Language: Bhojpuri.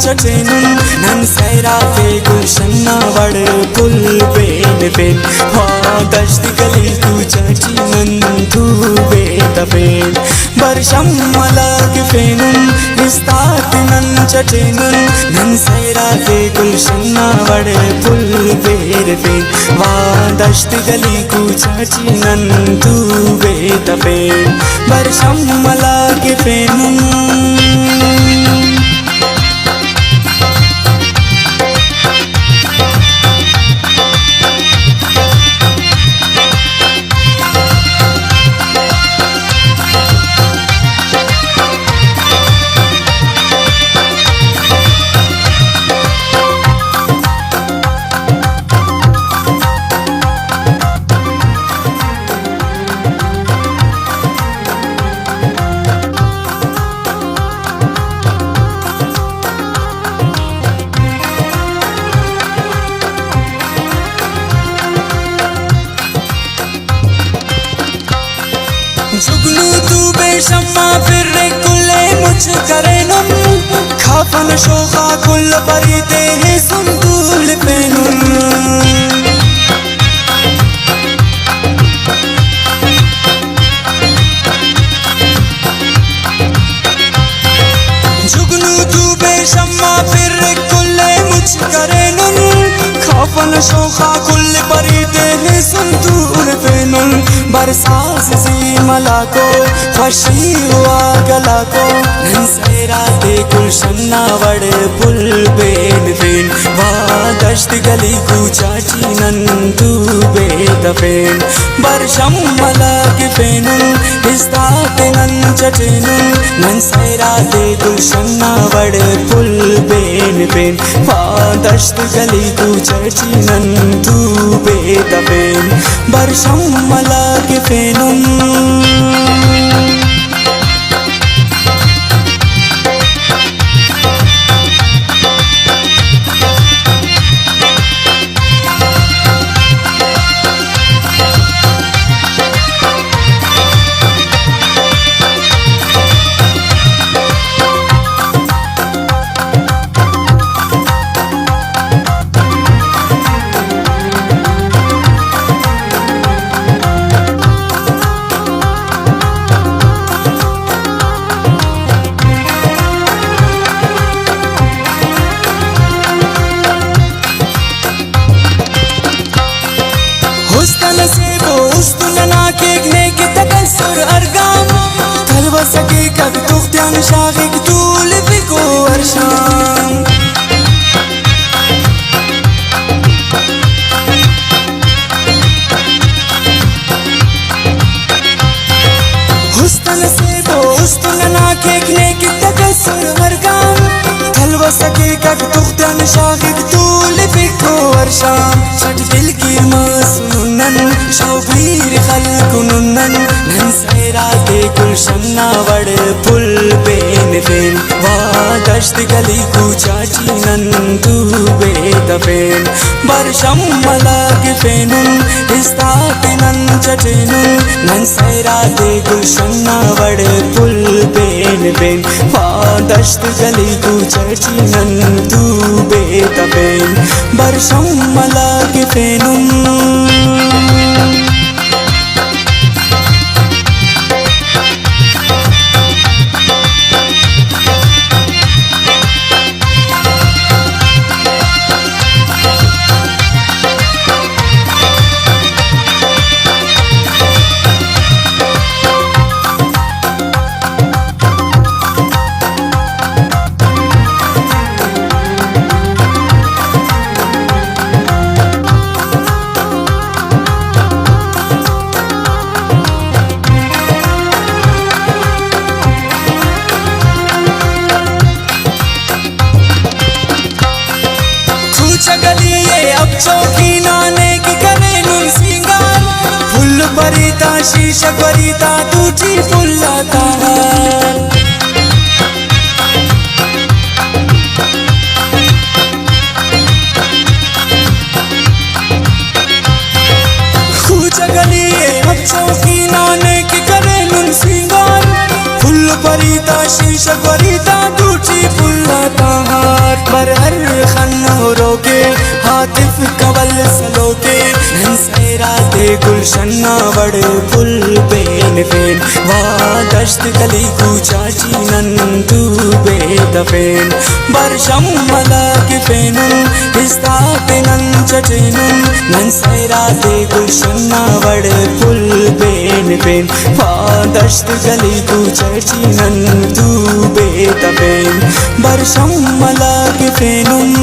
चटेनुन नन सैरा पे गुलशन वड़ पुल बेन बेन हा दश्त गली तू चाची नन तू बेतफेन बरशम मलग फेनुन इस्तात नन चटेनुन नन सैरा पे गुलशन वड़ पुल बेर फेन वा दश्त गली तू चाची नन तू बेतफेन बरशम मलग फेनुन जुगनू तू बेशम्मा फिर कुल्ले मुझ करे नुन खाफन शोखा कुल परी दे सुंदूल पेनुन जुगनू तू बेशम्मा फिर कुल्ले मुझ करे नुन खाफन शोखा कुल परी दे सुंदूल पेनुन बरसात सी मला को फशी हुआ गला को नन सैरा दे गुलशन वड़ पुल बेन बेन वा दश्त गली को चाची नन तू बेतफेन बरशम मलग फेनुन इस्तात नन चटेनुन नन सैरा दे गुलशन वड़ पुल बेन बेन वा दश्त गली को चाची नन तू बेतफेन बरशम मलग फेनुन हुस्न से वो उस्तुन ना केकने की तकसुर अरगाम कलवा सके कब तुख्त्यान शागिक तूल बिको अरशाम हुस्न से वो उस्तुन ना केकने की तकसुर अरगाम कलवा सके कब तुख्त्यान शागिक तूल बिको अरशाम शट दिल की मासूनन शौबीर खलकुनन नन सैरा दे गुलशन वड़ पुल बेन बेन वा दश्त गली को चाची नन तू बेतफेन बरशम मलग फेनुन इस्तात नन चटेनुन नन सैरा दे गुलशन वड़ पुल बेन बेन वा दश्त गली को चाची नन तू बेतफेन बरशम मलग फेनुन चौकी नाने की करे नुन सिंगार फुल परिता शीशा परिता टूटी फुल्लाता खूचा गली अब चौकी नाने की करे नुन सिंगार फुल परिता शीशा परिता टूटी फुल्लाता हर हर खन्नो रोके हातिफ कवल सलोके नंसैरा दे गुलशन्ना बड़े पुल बेन फेन वा दश्त गली चाची नंदू बेदफेन बरशम मलाक फेनुन इस्तापिनन चचेनुन नंसैरा दे गुलशन्ना बड़े पुल बेन फेन वा दश्त गली चाची नंदू बेदफेन बरशम मलाक फेनुन